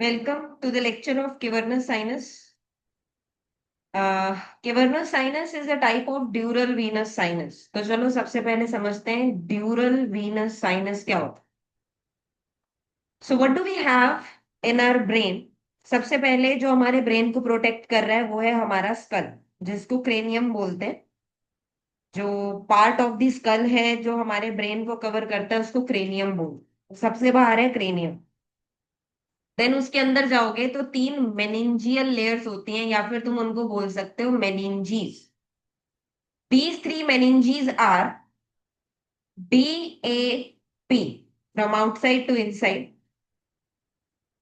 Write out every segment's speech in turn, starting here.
Welcome to the lecture of cavernous sinus. Cavernous sinus is a type of dural venous sinus. तो चलो सबसे पहले समझते हैं ड्यूरल venous sinus क्या होता है. So what do we have in our brain? सबसे पहले जो हमारे ब्रेन को प्रोटेक्ट कर रहा है वो है हमारा स्कल, जिसको क्रेनियम बोलते हैं. जो पार्ट ऑफ द स्कल है जो हमारे ब्रेन को कवर करता है उसको क्रेनियम बोलते हैं. सबसे बाहर है क्रेनियम. देन उसके अंदर जाओगे तो तीन मेनिंजियल लेयर्स होती हैं, या फिर तुम उनको बोल सकते हो meninges. These three meninges are DAP, from outside to inside.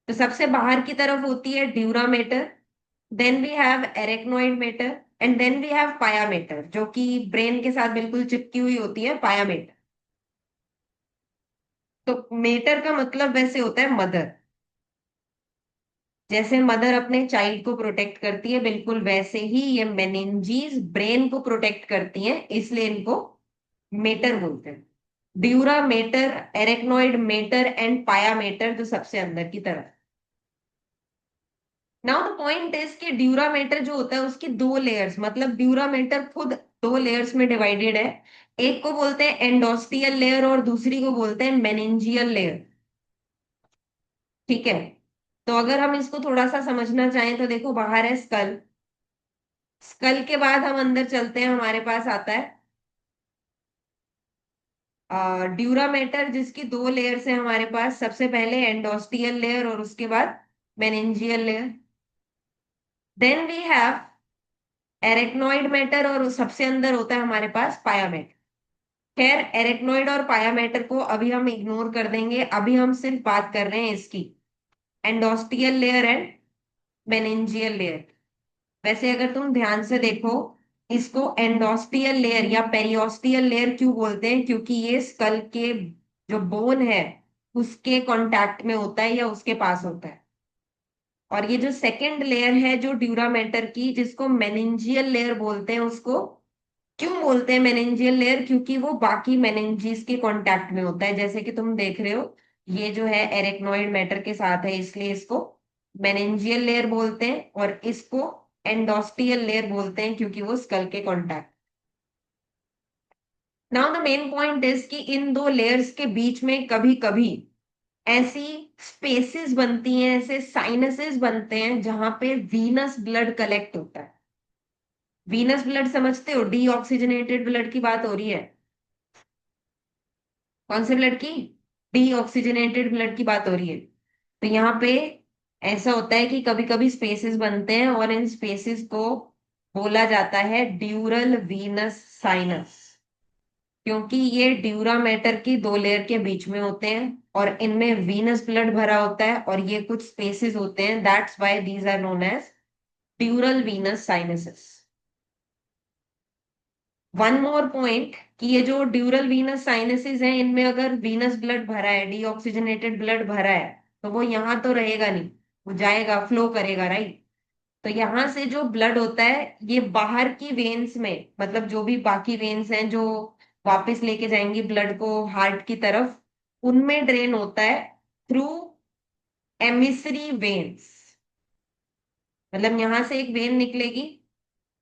तो सबसे बाहर की तरफ होती है dura mater. Then we have arachnoid mater and then we have pia mater, जो कि ब्रेन के साथ बिल्कुल चिपकी हुई होती है, पायामेटर. तो मेटर का मतलब वैसे होता है मदर. जैसे मदर अपने चाइल्ड को प्रोटेक्ट करती है, बिल्कुल वैसे ही ये मेनिंजीज ब्रेन को प्रोटेक्ट करती हैं, इसलिए इनको मेटर बोलते हैं. Dura mater, arachnoid mater and pia mater, जो सबसे अंदर की तरफ. नाउ द पॉइंट इज कि ड्यूरा मेटर जो होता है उसकी दो लेयर्स, मतलब ड्यूरा मेटर खुद दो लेयर्स में डिवाइडेड है. एक को बोलते हैं एंडोस्टियल लेयर और दूसरी को बोलते हैं मेनिंजियल लेयर. ठीक है. तो अगर हम इसको थोड़ा सा समझना चाहें तो देखो, बाहर है स्कल. स्कल के बाद हम अंदर चलते हैं, हमारे पास आता है ड्यूरामेटर, जिसकी दो लेयर्स है हमारे पास. सबसे पहले एंडोस्टियल लेयर और उसके बाद meningeal layer. Then we have arachnoid mater और सबसे अंदर होता है हमारे पास पायामेटर. खैर, एरेक्नोइड और पायामेटर को अभी हम इग्नोर कर देंगे, अभी हम सिर्फ बात कर रहे हैं इसकी, एंडोस्टियल लेयर एंड मेनिंजियल लेयर. वैसे अगर तुम ध्यान से देखो, इसको एंडोस्टियल लेयर या पेरियोस्टियल लेयर क्यों बोलते हैं, क्योंकि ये स्कल के जो बोन है उसके कांटेक्ट में होता है या उसके पास होता है. और ये जो सेकंड लेयर है जो ड्यूरामेटर की, जिसको मेनिंजियल लेयर बोलते हैं, उसको क्यों बोलते हैं मेनिंजियल लेयर, क्योंकि वो बाकी मेनिंजीज के कांटेक्ट में होता है. जैसे कि तुम देख रहे हो, ये जो है एरेक्नोइड मैटर के साथ है, इसलिए इसको मेनिंजियल लेयर बोलते हैं, और इसको एंडोस्टियल लेयर बोलते हैं क्योंकि वो स्कल के contact. Now the main point is कि इन दो लेयर्स के बीच में कभी कभी ऐसी स्पेसेस बनती हैं, ऐसे साइनसेस बनते हैं जहां पे वीनस ब्लड कलेक्ट होता है. वीनस ब्लड समझते हो, डीऑक्सीजनेटेड ब्लड की बात हो रही है. कौन से ब्लड की? डीऑक्सीजनेटेड ब्लड की बात हो रही है. तो यहाँ पे ऐसा होता है कि कभी कभी स्पेसेस बनते हैं और इन स्पेसेस को बोला जाता है ड्यूरल वीनस साइनस, क्योंकि ये ड्यूरा मैटर की दो लेयर के बीच में होते हैं और इनमें वीनस ब्लड भरा होता है, और ये कुछ स्पेसेस होते हैं. That's why these are known as dural venous sinuses. One more point, कि ये जो ड्यूरल वीनस साइनसेस हैं, इनमें अगर वीनस ब्लड भरा है, डीऑक्सीजनेटेड ब्लड भरा है, तो वो यहाँ तो रहेगा नहीं, वो जाएगा, फ्लो करेगा, राइट. तो यहाँ से जो ब्लड होता है ये बाहर की वेन्स में, मतलब जो भी बाकी वेन्स हैं जो वापस लेके जाएंगी ब्लड को हार्ट की तरफ, उनमें ड्रेन होता है थ्रू एमिसरी वेन्स. मतलब यहाँ से एक वेन निकलेगी,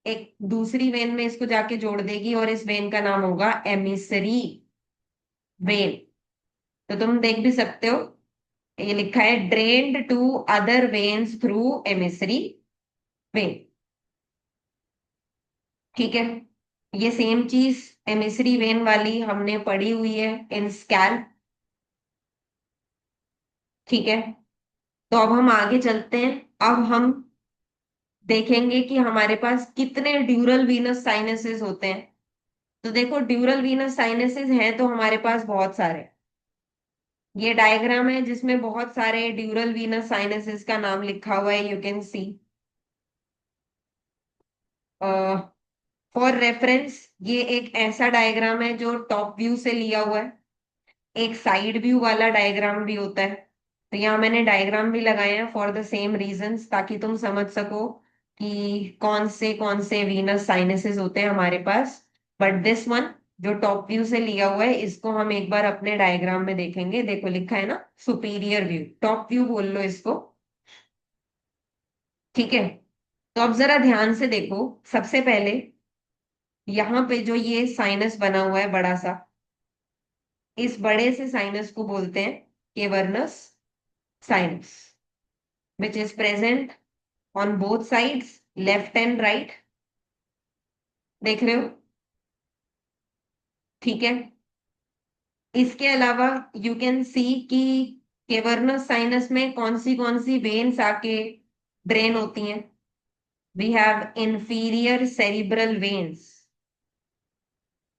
एक दूसरी वेन में इसको जाके जोड़ देगी, और इस वेन का नाम होगा एमिसरी वेन. तो तुम देख भी सकते हो, ये लिखा है drained to other veins through emissary vein. ठीक है. ये सेम चीज एमिसरी वेन वाली हमने पढ़ी हुई है इन स्कैल्प. ठीक है. तो अब हम आगे चलते हैं. अब हम देखेंगे कि हमारे पास कितने ड्यूरल वीनस साइनसेस होते हैं. तो देखो, ड्यूरल वीनस साइनसेस हैं तो हमारे पास बहुत सारे. ये डायग्राम है जिसमें बहुत सारे ड्यूरल वीनस साइनसेस का नाम लिखा हुआ है, you can C. For reference, ये एक ऐसा डायग्राम है जो टॉप व्यू से लिया हुआ है. एक साइड व्यू वाला डायग्राम भी होता है. तो यहाँ मैंने डायग्राम भी लगाए हैं फॉर द सेम रीजंस, ताकि तुम समझ सको कि कौन से वीनस साइनसेस होते हैं हमारे पास. बट दिस वन जो टॉप व्यू से लिया हुआ है, इसको हम एक बार अपने डायग्राम में देखेंगे. देखो लिखा है ना, सुपीरियर व्यू, टॉप व्यू बोल लो इसको. ठीक है, तो अब जरा ध्यान से देखो। सबसे पहले यहाँ पे जो ये साइनस बना हुआ है बड़ा सा, इस बड़े से साइनस को बोलते हैं cavernous sinus, which is present on both sides, left and right. देख रहे हो? ठीक है। इसके अलावा यू कैन सी कि केवर्नस साइनस में कौन सी वेन्स आके ड्रेन होती हैं। We have inferior cerebral veins,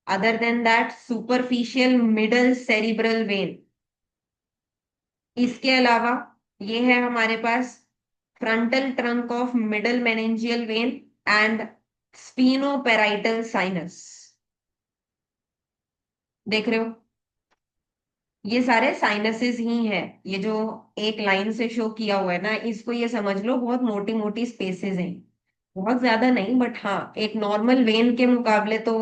other than that superficial middle cerebral vein. इसके अलावा ये है हमारे पास frontal trunk of middle meningeal vein and sphenoparietal sinus. देख रहे हो? ये सारे साइनसेस ही हैं। ये जो एक लाइन से शो किया हुआ है ना, इसको ये समझ लो बहुत मोटी मोटी स्पेसेस हैं। बहुत ज्यादा नहीं, बट हाँ, एक नॉर्मल वेन के मुकाबले तो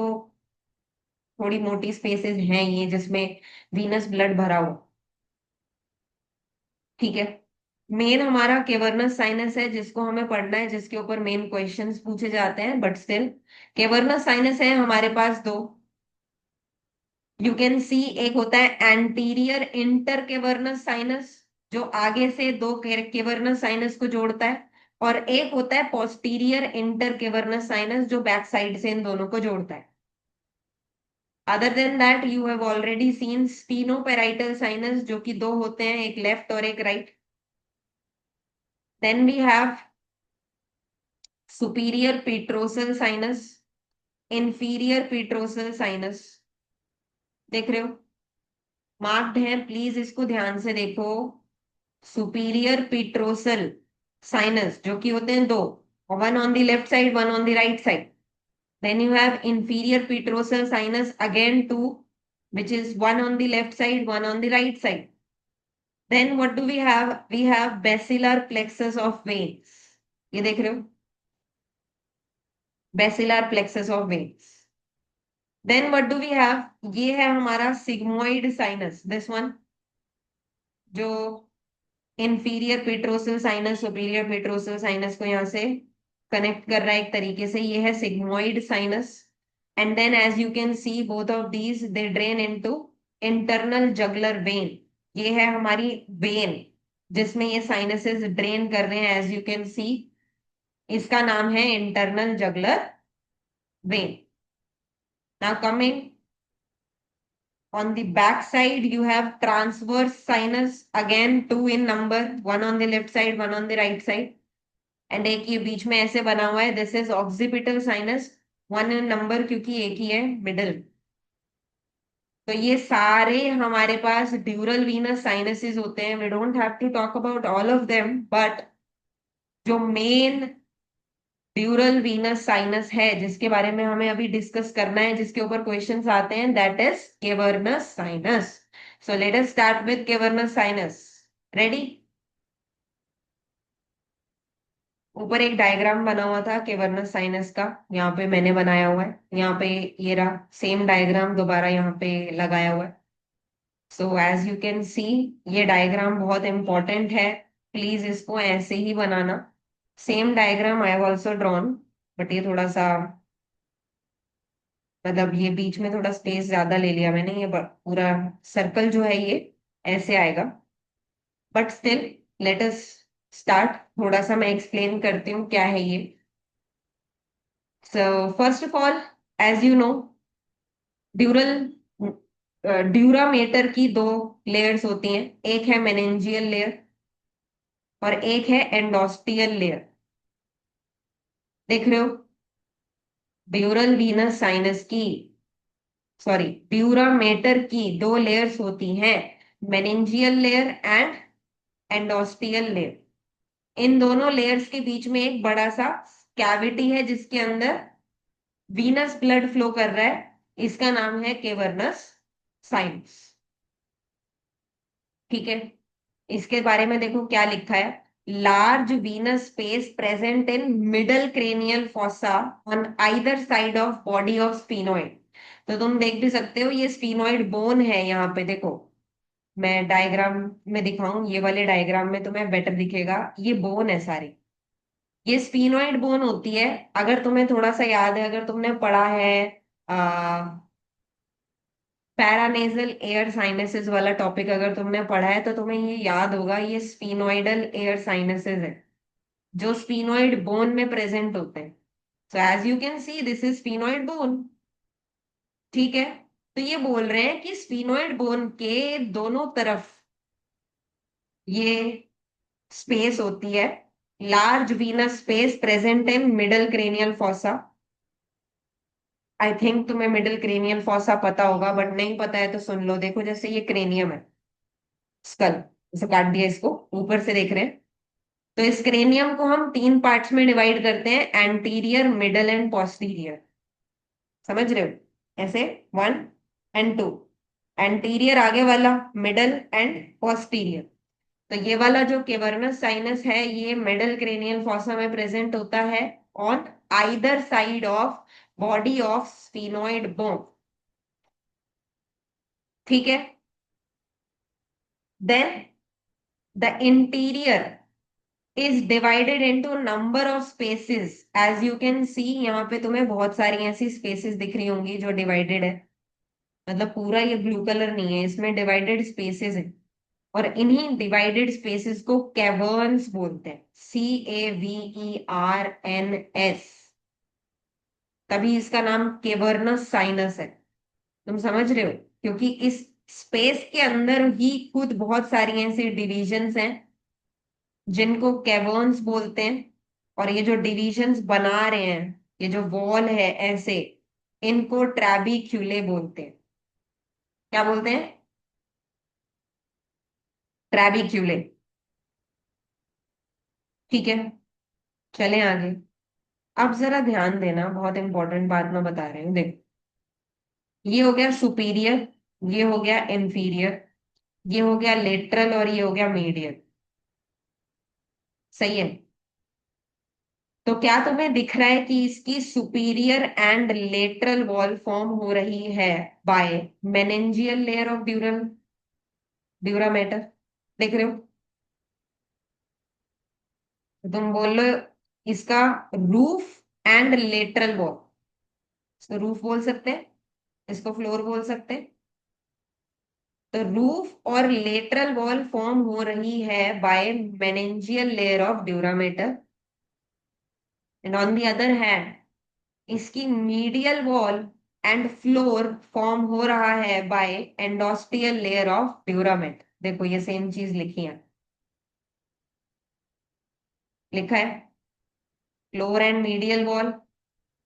थोड़ी मोटी स्पेसेस हैं ये, जिसमें वीनस ब्लड भरा हो। ठीक है। मेन हमारा केवर्नस साइनस है, जिसको हमें पढ़ना है, जिसके ऊपर मेन क्वेश्चंस पूछे जाते हैं, बट स्टिल केवर्नस साइनस है हमारे पास दो। यू कैन सी, एक होता है एंटीरियर इंटर केवर्नस साइनस, जो आगे से दो केवर्नस साइनस को जोड़ता है, और एक होता है पोस्टीरियर इंटर केवर्नस साइनस, जो बैक साइड से इन दोनों को जोड़ता है। Other than that you have already seen sphenoparietal sinus, जो कि दो होते हैं, एक लेफ्ट और एक right. Then we have superior petrosal sinus, inferior petrosal sinus. देख रहे हो? मार्क्ड है, प्लीज इसको ध्यान से देखो। सुपीरियर पीट्रोसल साइनस, जो कि होते हैं दो, one on the left side, one on the right side. Then you have inferior petrosal sinus again two, which is one on the left side, one on the right side. Then what do we have? We have basilar plexus of veins. ये देख रहे हो? Basilar plexus of veins. Then what do we have? ये है हमारा sigmoid sinus. This one, जो inferior petrosal sinus, superior petrosal sinus को यहाँ से कनेक्ट कर रहा है एक तरीके से, ये है sigmoid sinus. And then as you can see, both of these they drain into internal jugular vein. ये है हमारी वेन जिसमें ये साइनसेस ड्रेन कर रहे हैं, एज यू कैन सी। इसका नाम है internal jugular when. Now coming on the back side, you have transverse sinus, again two in number, one on the left side, one on the right side. And एक ये बीच में ऐसे बना हुआ है, this is occipital sinus, one in number क्योंकि एक ही है मिडल। तो ये सारे हमारे पास ड्यूरल वीनस साइनसेस होते हैं। We don't have to talk about all of them, but जो मेन ड्यूरल वीनस साइनस है, जिसके बारे में हमें अभी डिस्कस करना है, जिसके ऊपर क्वेश्चंस आते हैं, that is cavernous sinus. So let us start with cavernous sinus. Ready? ऊपर एक डायग्राम बना हुआ था केवर्नस साइनस का, यहाँ पे मैंने बनाया हुआ है। यहाँ पे ये रहा सेम डायग्राम, दोबारा यहाँ पे लगाया हुआ है। So as you can see, ये डायग्राम बहुत इंपॉर्टेंट है, प्लीज इसको ऐसे ही बनाना। Same diagram I have also drawn, but ये थोड़ा सा, मतलब ये बीच में थोड़ा स्पेस ज्यादा ले लिया मैंने। ये पूरा सर्कल जो है ये ऐसे आएगा, but still let us start. थोड़ा सा मैं एक्सप्लेन करती हूँ क्या है ये। So first of all, as you know, dural dura mater की दो लेयर्स होती हैं, एक है मेनेंजियल लेयर और एक है एंडोस्टियल लेयर। देख रहे हो? ड्यूरल वीनस साइनस की, सॉरी, ड्यूरामेटर की दो लेयर्स होती हैं, मेनिंजियल लेयर एंड एंडोस्टियल लेयर। इन दोनों लेयर्स के बीच में एक बड़ा सा कैविटी है, जिसके अंदर वीनस ब्लड फ्लो कर रहा है। इसका नाम है केवर्नस साइनस। ठीक है। इसके बारे में देखो क्या लिखा है। Large Venus space present in middle cranial fossa on either side of body of sphenoid. तो तुम देख भी सकते हो, ये स्फीनोइड बोन है। यहाँ पे देखो, मैं डायग्राम में दिखाऊं, ये वाले डायग्राम में तुम्हें बेटर दिखेगा, ये बोन है सारी। ये स्फीनोइड बोन होती है। अगर तुम्हें थोड़ा सा याद है, अगर तुमने पढ़ा है पैरानेजल एयर साइनसेस वाला टॉपिक अगर तुमने पढ़ा है, तो तुम्हें ये याद होगा, ये स्फीनोइडल एयर साइनसेस है जो स्फीनोइड बोन में प्रेजेंट होते हैं। So as you can see this is sphenoid bone. ठीक है। तो ये बोल रहे हैं कि स्फीनोइड बोन के दोनों तरफ ये स्पेस होती है, large Venus space present in middle cranial fossa. I think तुम्हें मिडिल क्रेनियल फॉसा पता होगा, बट नहीं पता है तो सुन लो। देखो जैसे ये क्रेनियम है, स्कल, जैसे काट दिया इसको, ऊपर से देख रहे हैं। तो इस क्रेनियम को हम तीन पार्ट्स में डिवाइड करते हैं, एंटीरियर, मिडल एंड पोस्टीरियर। समझ रहे हो? ऐसे 1 और 2, एंटीरियर आगे वाला, मिडल एंड पोस्टीरियर। तो ये वाला जो केवर्नस साइनस है, ये मिडल क्रेनियल फॉसा में प्रेजेंट होता है, on either side of body of sphenoid bone. ठीक है। Then the interior is divided into number of spaces, as you can see। यहाँ पे तुम्हें बहुत सारी ऐसी स्पेसेस दिख रही होंगी जो डिवाइडेड है, मतलब पूरा ये ब्लू कलर नहीं है, इसमें डिवाइडेड स्पेसेस है। और इन्हीं डिवाइडेड स्पेसेस को कैवर्न्स बोलते हैं, CAVERNS। तभी इसका नाम केवर्नस साइनस है। तुम समझ रहे हो? क्योंकि इस स्पेस के अंदर ही खुद बहुत सारी ऐसी डिविजन्स हैं जिनको कैवर्न्स बोलते हैं। और ये जो डिविजन्स बना रहे हैं, ये जो वॉल है ऐसे, इनको ट्रैबीक्यूले बोलते हैं। क्या बोलते हैं? ट्रैबीक्यूले। ठीक है। चलें आगे। अब जरा ध्यान देना, बहुत इंपॉर्टेंट बात मैं बता रही हूँ, देख। ये हो गया सुपीरियर, ये हो गया इंफीरियर, ये हो गया लेटरल, और ये हो गया मीडियल। सही है। तो क्या तुम्हें दिख रहा है कि इसकी superior and lateral wall form हो रही है by meningeal layer of dural dura mater? देख रहे हो? तो तुम बोल लो इसका रूफ एंड लेटरल वॉल। इसको रूफ बोल सकते हैं, इसको फ्लोर बोल सकते हैं। तो रूफ और लेटरल वॉल फॉर्म हो रही है by meningeal layer of dura mater, and on the other hand इसकी medial wall and floor form हो रहा है by endosteal layer of dura mater. देखो ये सेम चीज लिखी है, लिखा है floor and medial wall,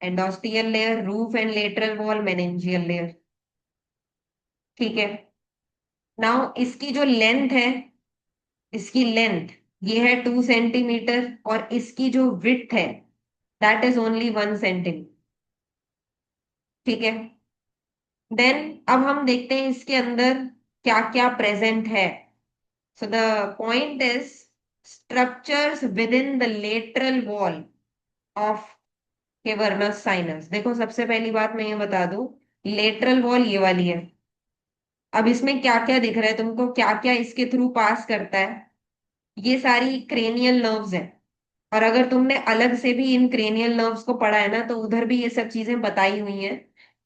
endosteal layer, roof and lateral wall, meningeal layer. ठीक है। नाउ इसकी जो लेंथ है, इसकी लेंथ ये है 2 सेंटीमीटर, और इसकी जो विड्थ है दैट इज ओनली 1 सेंटीमीटर। ठीक है। देन अब हम देखते हैं इसके अंदर क्या क्या प्रेजेंट है। So the point is structures within the lateral wall of cavernous sinus। देखो सबसे पहली बात मैं ये बता दूं, लेटरल वॉल ये वाली है। अब इसमें क्या क्या दिख रहा है तुमको, क्या क्या इसके थ्रू पास करता है? ये सारी क्रेनियल नर्व्स हैं। और अगर तुमने अलग से भी इन क्रेनियल नर्व्स को पढ़ा है ना, तो उधर भी ये सब चीजें बताई हुई हैं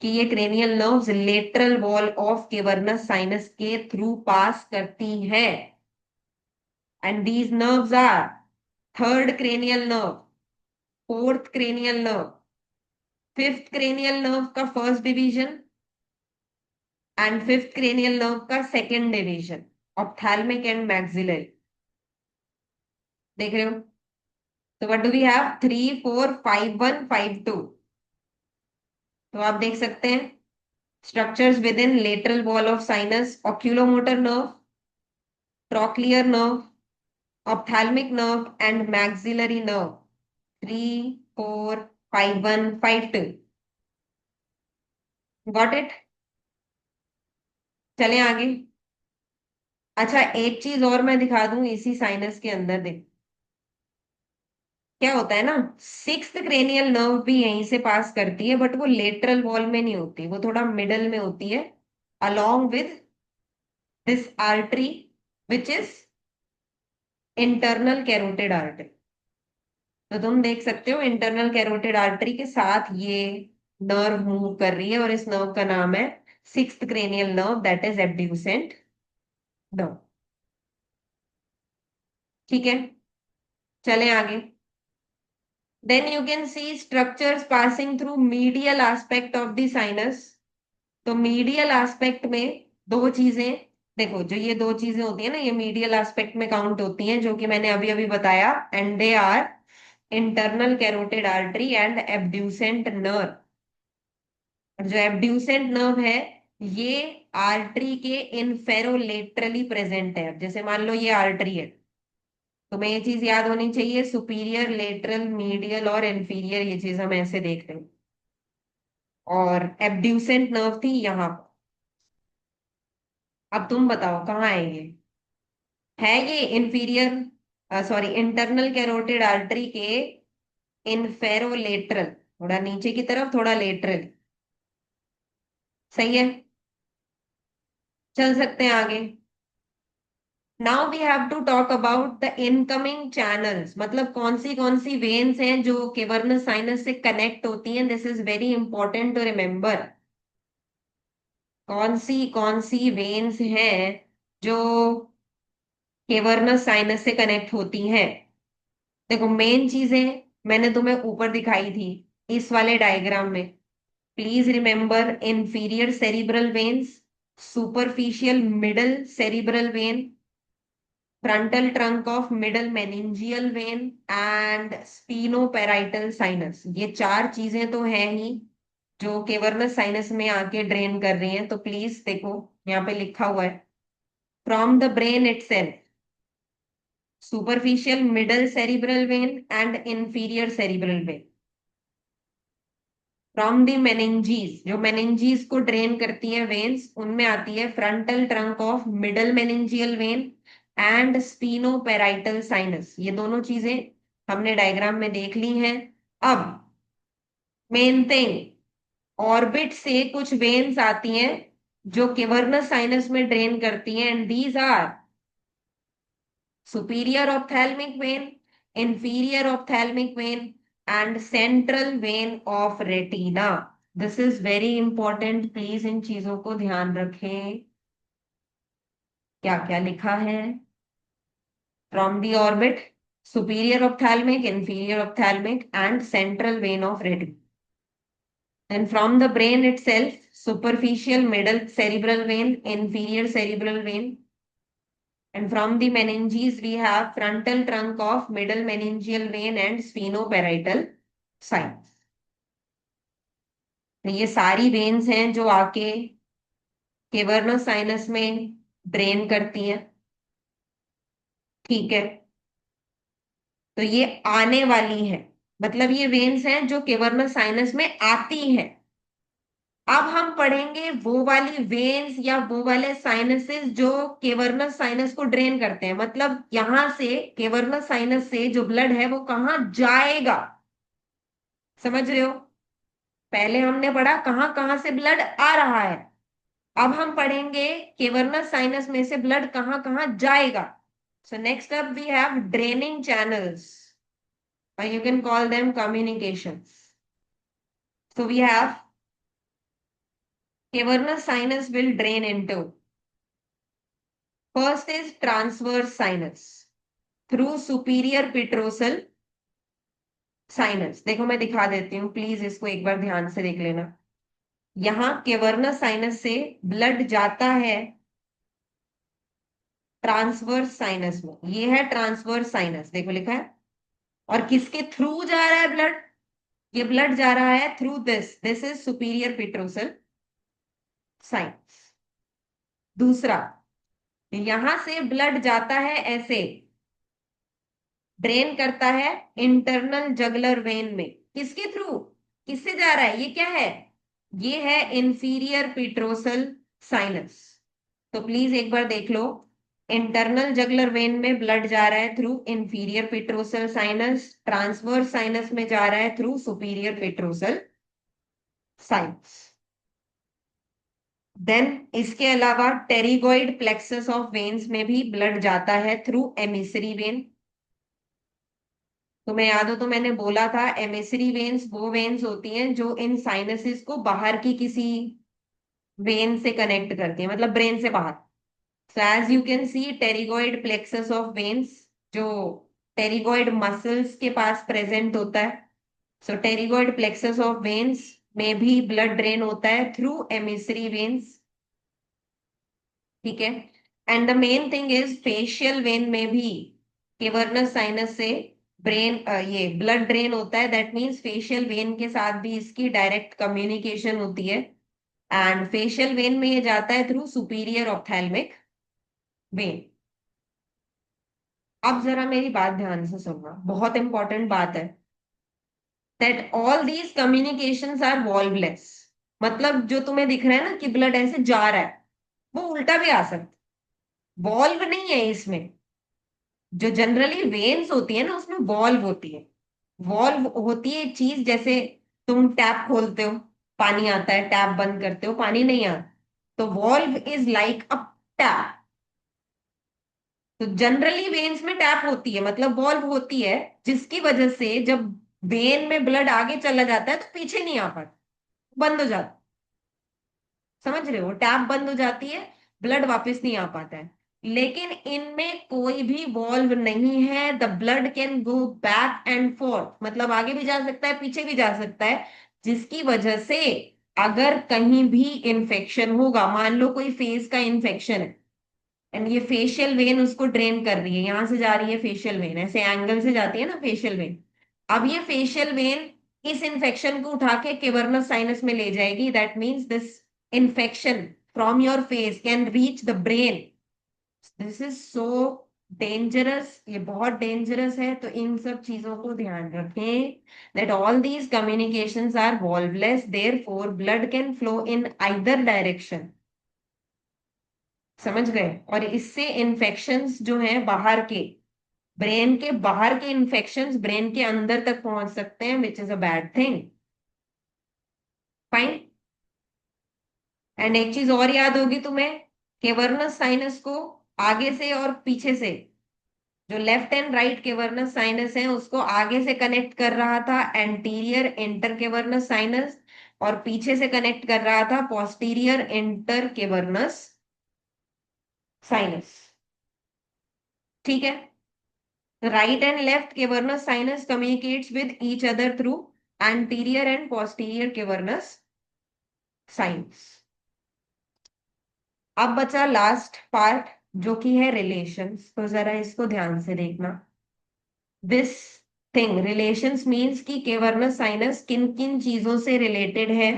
कि ये cranial nerves lateral wall of cavernous sinus के थ्रू पास करती हैं। And these nerves are third cranial nerve, fourth cranial nerve, fifth cranial nerve का first division, and fifth cranial nerve का second division, ophthalmic and maxillary. देख रहे हो? तो what do we have? 3 4 5 1 5 2। तो आप देख सकते हैं structures with in lateral wall of sinus, oculomotor nerve, trochlear nerve, ophthalmic nerve and maxillary nerve. 3 4 5 1 5 2। Got it? चलें आगे। अच्छा एक चीज और मैं दिखा दूं, इसी साइनस के अंदर देख क्या होता है ना, सिक्स्थ क्रेनियल नर्व भी यहीं से पास करती है, बट वो लेटरल वॉल में नहीं होती, वो थोड़ा मिडल में होती है, along with this artery which is internal carotid artery। तो तुम देख सकते हो इंटरनल कैरोटिड आर्टरी के साथ ये नर्व मूव कर रही है, और इस नर्व का नाम है sixth cranial nerve, that is abducent nerve. ठीक है, चलें आगे। Then you can see structures passing through medial aspect of the sinus. तो मीडियल एस्पेक्ट में दो चीजें, देखो जो ये दो चीजें होती है ना, ये मीडियल एस्पेक्ट में काउंट होती हैं, जो कि मैंने अभी अभी बताया, and they are internal carotid artery and abducent nerve. और जो एब्ड्यूसेंट नर्व है, ये आर्टरी के इनफेरोलेटरली प्रेजेंट है। अब जैसे मान लो ये आर्टरी है, तुम्हें ये चीज याद होनी चाहिए, सुपीरियर, लेटरल, मीडियल और इंफीरियर, ये चीज हम ऐसे देख रहे हैं। और एब्ड्यूसेंट नर्व थी यहाँ पर। अब तुम बताओ कहाँ है ये? है ये inferior, sorry, internal carotid artery के इनफेरोलेटरल, थोड़ा नीचे की तरफ, थोड़ा लेटरल। सही है, चल सकते हैं आगे। Now we have to talk about the incoming channels, मतलब कौन सी वेन्स हैं जो केवर्नस साइनस से कनेक्ट होती हैं। This is very important to remember. कौन सी वेन्स हैं जो केवर्नस साइनस से कनेक्ट होती हैं? देखो मेन चीजें मैंने तुम्हें ऊपर दिखाई थी इस वाले डायग्राम में। Please remember, inferior cerebral veins, superficial middle cerebral vein, frontal trunk of middle meningeal vein and sphenoparietal sinus. ये चार चीजें तो हैं ही जो केवर्नस साइनस में आके ड्रेन कर रही हैं। तो प्लीज देखो, यहाँ पे लिखा हुआ है, from the brain itself, superficial middle cerebral vein and inferior cerebral vein. From the meninges, जो मेनिंजीज को ड्रेन करती है वेन्स, उनमें आती है frontal trunk of middle meningeal vein and sphenoparietal sinus. ये दोनों चीजें हमने डायग्राम में देख ली हैं। अब मेन थिंग, ऑर्बिट से कुछ वेन्स आती हैं जो केवर्नस साइनस में ड्रेन करती हैं, and these are superior ophthalmic vein, inferior ophthalmic vein and central vein of retina. This is very important, please इन चीजों को ध्यान रखें। क्या क्या लिखा है? From the orbit, superior ophthalmic, inferior ophthalmic and central vein of retina. Then from the brain itself, superficial middle cerebral vein, inferior cerebral vein. And from the meninges, we have frontal trunk of middle meningeal vein and sphenoparietal signs. तो ये सारी veins हैं जो आके cavernous sinus में drain करती हैं। ठीक है, तो ये आने वाली है, मतलब ये वेन्स हैं जो केवर्नस साइनस में आती हैं। अब हम पढ़ेंगे वो वाली वेन्स या वो वाले साइनसेस जो केवर्नस साइनस को ड्रेन करते हैं, मतलब यहां से केवर्नस साइनस से जो ब्लड है वो कहाँ जाएगा। समझ रहे हो? पहले हमने पढ़ा कहाँ कहाँ से ब्लड आ रहा है, अब हम पढ़ेंगे केवर्नस साइनस में से ब्लड कहाँ कहाँ जाएगा। So next up we have draining channels, or you can call them communications. So we have cavernous sinus will drain into, first is transverse sinus through superior petrosal sinus। देखो मैं दिखा देती हूँ, प्लीज इसको एक बार ध्यान से देख लेना। यहाँ केवर्नस साइनस से ब्लड जाता है ट्रांसवर्स साइनस में, ये है ट्रांसवर्स साइनस, देखो लिखा है। और किसके थ्रू जा रहा है ब्लड? ये ब्लड जा रहा है through this is superior petrosal sinus. दूसरा, यहां से ब्लड जाता है ऐसे, ड्रेन करता है इंटरनल जगलर वेन में। किसके थ्रू, किससे जा रहा है, ये क्या है? ये है इंफीरियर पेट्रोसल साइनस। तो प्लीज एक बार देख लो, इंटरनल जगलर वेन में ब्लड जा रहा है through inferior petrosal sinus, transverse sinus में जा रहा है through superior petrosal sinus. Then इसके अलावा टेरिगोइड प्लेक्सस ऑफ वेन्स में भी ब्लड जाता है थ्रू एमिसरी वेन। तुम्हें याद हो तो मैंने बोला था एमिसरी वेन्स वो वेन्स होती हैं जो इन साइनसेस को बाहर की किसी वेन से कनेक्ट करती है, मतलब ब्रेन से बाहर। So as you can see pterygoid plexus of veins, जो टेरिगोइड मसल्स के पास प्रेजेंट होता है। So pterygoid plexus of veins में भी ब्लड ड्रेन होता है थ्रू एमिसरी वेन्स। ठीक है। And the main thing is facial vein में भी केवर्नस साइनस से ब्रेन ये ब्लड ड्रेन होता है। दैट मीन्स फेशियल वेन के साथ भी इसकी डायरेक्ट कम्युनिकेशन होती है। एंड फेशियल वेन में ये जाता है थ्रू सुपीरियर ऑप्थेल्मिक वेन। अब जरा मेरी बात ध्यान से सुनना, बहुत इंपॉर्टेंट बात है। That all these communications are valveless. मतलब जो तुम्हें दिख रहा है ना कि ब्लड ऐसे जा रहा है, वो उल्टा भी आ सकता है, वॉल्व नहीं है इसमें। जो जनरली वेन्स होती है ना उसमें वॉल्व होती है। वॉल्व होती है एक चीज, जैसे तुम टैप खोलते हो, पानी आता है, टैप बंद करते हो, पानी नहीं आता। तो valve is like a tap. तो जनरली वेन्स में टैप होती है, मतलब वॉल्व होती है, जिसकी वजह से जब वेन में ब्लड आगे चला जाता है तो पीछे नहीं आ पाता, बंद हो जाता। समझ रहे हो, टैप बंद हो जाती है, ब्लड वापस नहीं आ पाता है। लेकिन इनमें कोई भी वॉल्व नहीं है। The blood can go back and fourth, मतलब आगे भी जा सकता है, पीछे भी जा सकता है। जिसकी वजह से अगर कहीं भी इंफेक्शन होगा, मान लो कोई फेस का इंफेक्शन है, एंड ये फेशियल वेन उसको ड्रेन कर रही है, यहां से जा रही है फेशियल वेन, ऐसे एंगल से जाती है ना फेशियल वेन। अब ये फेशियल वेन इस इंफेक्शन को उठा के केवर्नस साइनस में ले जाएगी। That means this infection from your face can reach the brain. This is so dangerous, ये बहुत डेंजरस है। तो इन सब चीजों को ध्यान रखें। that all these communications are valveless, therefore blood can flow in either direction। समझ गए। और इससे इन्फेक्शंस जो हैं बाहर के, ब्रेन के बाहर के इन्फेक्शंस ब्रेन के अंदर तक पहुंच सकते हैं, which is a bad thing. Fine. And एक चीज और याद होगी तुम्हें, केवर्नस साइनस को आगे से और पीछे से, जो left and right cavernous sinus है उसको आगे से कनेक्ट कर रहा था एंटीरियर इंटर केवर्नस साइनस, और पीछे से कनेक्ट कर रहा था पोस्टीरियर इंटर केवर्नस साइनस। ठीक है। Right and left cavernous sinus communicates with each other through anterior and posterior cavernous sinus. अब बचा लास्ट पार्ट, जो कि है रिलेशंस। तो जरा इसको ध्यान से देखना। दिस थिंग रिलेशंस मीन्स कि केवर्नस साइनस किन किन चीजों से रिलेटेड है,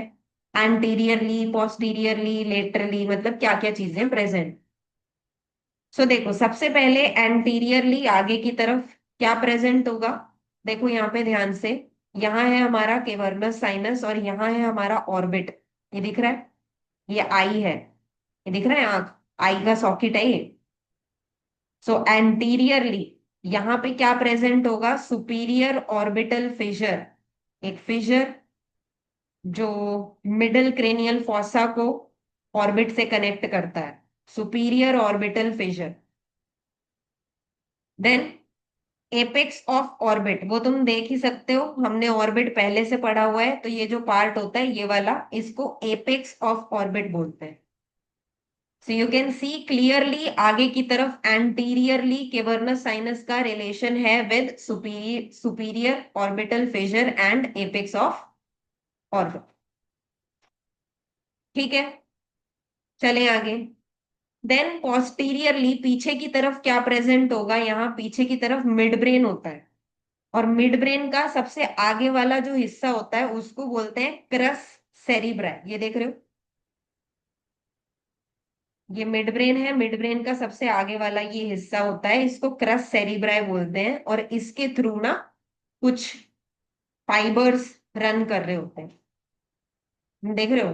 एंटीरियरली, पोस्टीरियरली, लेटरली, मतलब क्या क्या चीजें प्रेजेंट। सो देखो, सबसे पहले एंटीरियरली आगे की तरफ क्या प्रेजेंट होगा। देखो यहाँ पे ध्यान से, यहाँ है हमारा केवर्नस साइनस और यहाँ है हमारा ऑर्बिट। ये दिख रहा है, ये आई है, ये दिख रहा है आंख, आई का सॉकेट है ये। सो एंटीरियरली यहां पे क्या प्रेजेंट होगा, सुपीरियर ऑर्बिटल फिशर। एक फिशर जो मिडल क्रेनियल फॉसा को ऑर्बिट से कनेक्ट करता है, superior orbital fissure. Then apex of orbit, वो तुम देख ही सकते हो, हमने ऑर्बिट पहले से पढ़ा हुआ है, तो ये जो पार्ट होता है ये वाला, इसको एपेक्स ऑफ ऑर्बिट बोलते हैं। So you can see clearly आगे की तरफ एंटीरियरली केवर्नस साइनस का रिलेशन है with superior orbital Fisher and apex of orbit. ठीक है, चले आगे। देन पोस्टीरियरली पीछे की तरफ क्या प्रेजेंट होगा, यहाँ पीछे की तरफ मिड ब्रेन होता है, और मिड ब्रेन का सबसे आगे वाला जो हिस्सा होता है उसको बोलते हैं क्रस सेरिब्रा। ये देख रहे हो, ये मिड ब्रेन है, मिड ब्रेन का सबसे आगे वाला ये हिस्सा होता है, इसको क्रस सेरिब्राe बोलते हैं। और इसके थ्रू ना कुछ फाइबर्स रन कर रहे होते हैं, देख रहे हो,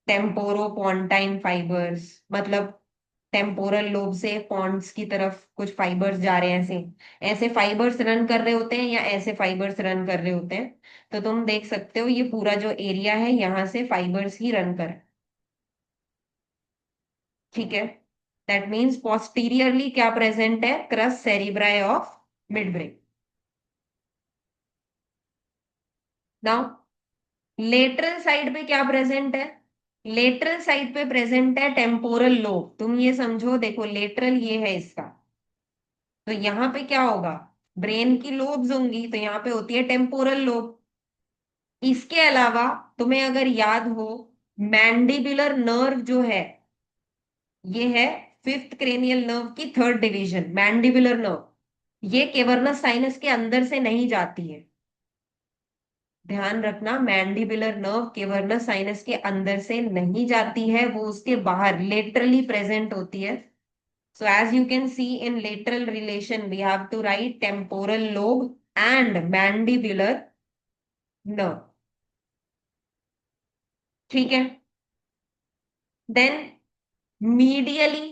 टेम्पोरोपोंटाइन फाइबर्स, मतलब टेम्पोरल लोब से पॉन्ड्स की तरफ कुछ फाइबर्स जा रहे हैं, ऐसे ऐसे फाइबर्स रन कर रहे होते हैं, या ऐसे फाइबर्स रन कर रहे होते हैं। तो तुम देख सकते हो ये पूरा जो एरिया है यहाँ से फाइबर्स ही रन कर। ठीक है। दैट मीन्स पोस्टीरियरली क्या प्रेजेंट है, crus cerebri of midbrain. Now lateral side पे क्या प्रेजेंट है? लेटरल साइड पे प्रेजेंट है टेम्पोरल लोब। तुम ये समझो, देखो लेटरल ये है इसका, तो यहाँ पे क्या होगा? ब्रेन की लोब्स होंगी, तो यहाँ पे होती है टेम्पोरल लोब। इसके अलावा तुम्हें अगर याद हो, मैंडिबुलर नर्व जो है, ये है फिफ्थ क्रेनियल नर्व की थर्ड डिवीजन, मैंडिबुलर नर्व। ये केवर्नस साइनस के अंदर से नहीं जाती है। ध्यान रखना, मैंडिबुलर नर्व केवर्नस साइनस के अंदर से नहीं जाती है, वो उसके बाहर लेटरली प्रेजेंट होती है। So as you can see in lateral relation, we have to write temporal lobe and mandibular nerve. ठीक है। Then medially,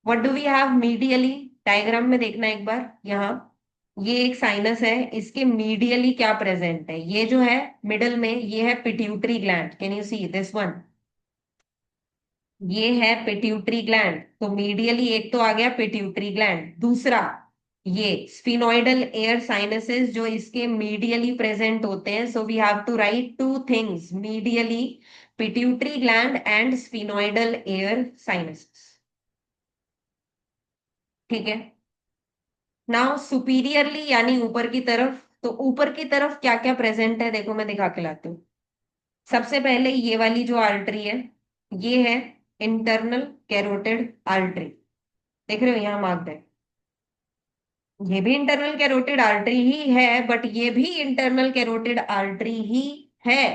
what do we have medially? Diagram में देखना एक बार, यहाँ ये एक साइनस है, इसके मीडियली क्या प्रेजेंट है? ये जो है मिडल में, ये है pituitary gland. Can you see this one? ये है पिट्यूटरी ग्लैंड। तो मीडियली एक तो आ गया पिट्यूटरी ग्लैंड, दूसरा ये स्फिनोइडल एयर साइनसेस जो इसके मीडियली प्रेजेंट होते हैं। So we have to write two things, medially pituitary gland and sphenoidal air sinuses. ठीक है। नाउ सुपीरियरली यानी ऊपर की तरफ, तो ऊपर की तरफ क्या क्या प्रेजेंट है देखो, मैं दिखा के लाती हूँ। सबसे पहले ये वाली जो आर्टरी है, ये है इंटरनल कैरोटिड आर्टरी। देख रहे हो यहाँ मार्क्ड है। ये भी इंटरनल कैरोटिड आर्टरी ही है, बट ये भी इंटरनल कैरोटिड आर्टरी ही है।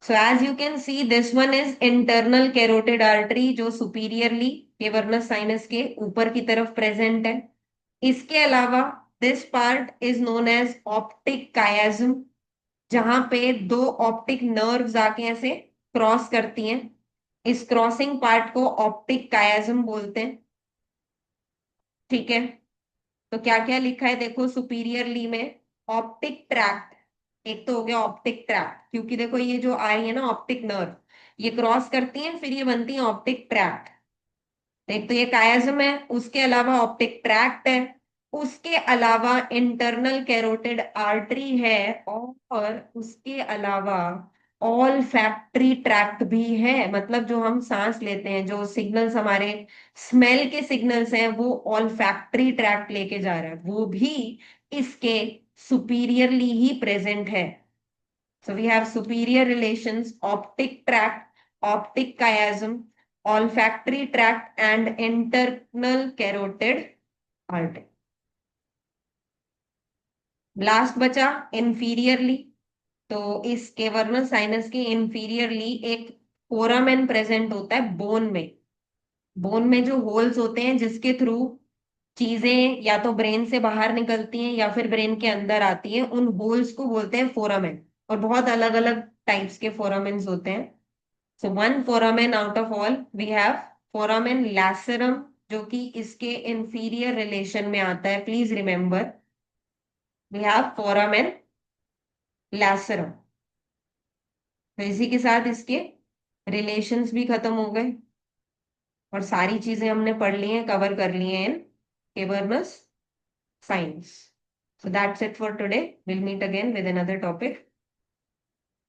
So as you can see this one is internal carotid artery, जो सुपीरियरली केवर्नस साइनस के ऊपर की तरफ प्रेजेंट है। इसके अलावा this part is known as optic chiasm, जहां पे दो ऑप्टिक नर्व्स आके ऐसे क्रॉस करती हैं। इस क्रॉसिंग पार्ट को ऑप्टिक कायाज्म बोलते हैं। ठीक है। तो क्या क्या लिखा है देखो सुपीरियरली में, ऑप्टिक ट्रैक्ट। एक तो हो गया ऑप्टिक ट्रैक्ट, क्योंकि देखो ये जो आ रही है ना ऑप्टिक नर्व, ये क्रॉस करती है, फिर ये बनती है ऑप्टिक ट्रैक्ट। एक तो ये कायाज्म है, उसके अलावा ऑप्टिक ट्रैक्ट है, उसके अलावा इंटरनल कैरोटिड आर्टरी है, और उसके अलावा ऑल फैक्ट्री ट्रैक्ट भी है। मतलब जो हम सांस लेते हैं, जो सिग्नल्स हमारे स्मेल के सिग्नल्स हैं, वो ऑल फैक्ट्री ट्रैक्ट लेके जा रहा है, वो भी इसके सुपीरियरली ही प्रेजेंट है। So we have superior relations, optic tract, optic chiasm, olfactory tract, and internal carotid artery. Last बचा इंफीरियरली। तो इस केवर्नस साइनस के इंफीरियरली एक फोरामेन प्रेजेंट होता है बोन में। बोन में जो होल्स होते हैं जिसके थ्रू चीजें या तो ब्रेन से बाहर निकलती हैं या फिर ब्रेन के अंदर आती हैं, उन होल्स को बोलते हैं फोरामेन। और बहुत अलग अलग टाइप्स के फोरामेन्स होते हैं। So one foramen out of all we have foramen lacerum, जो कि इसके inferior relation में आता है। Please remember, we have foramen lacerum। तो इसी के साथ इसके रिलेशंस भी खत्म हो गए, और सारी चीजें हमने पढ़ ली हैं, कवर कर ली हैं इन cavernous sinus. So that's it for today. We'll meet again with another topic.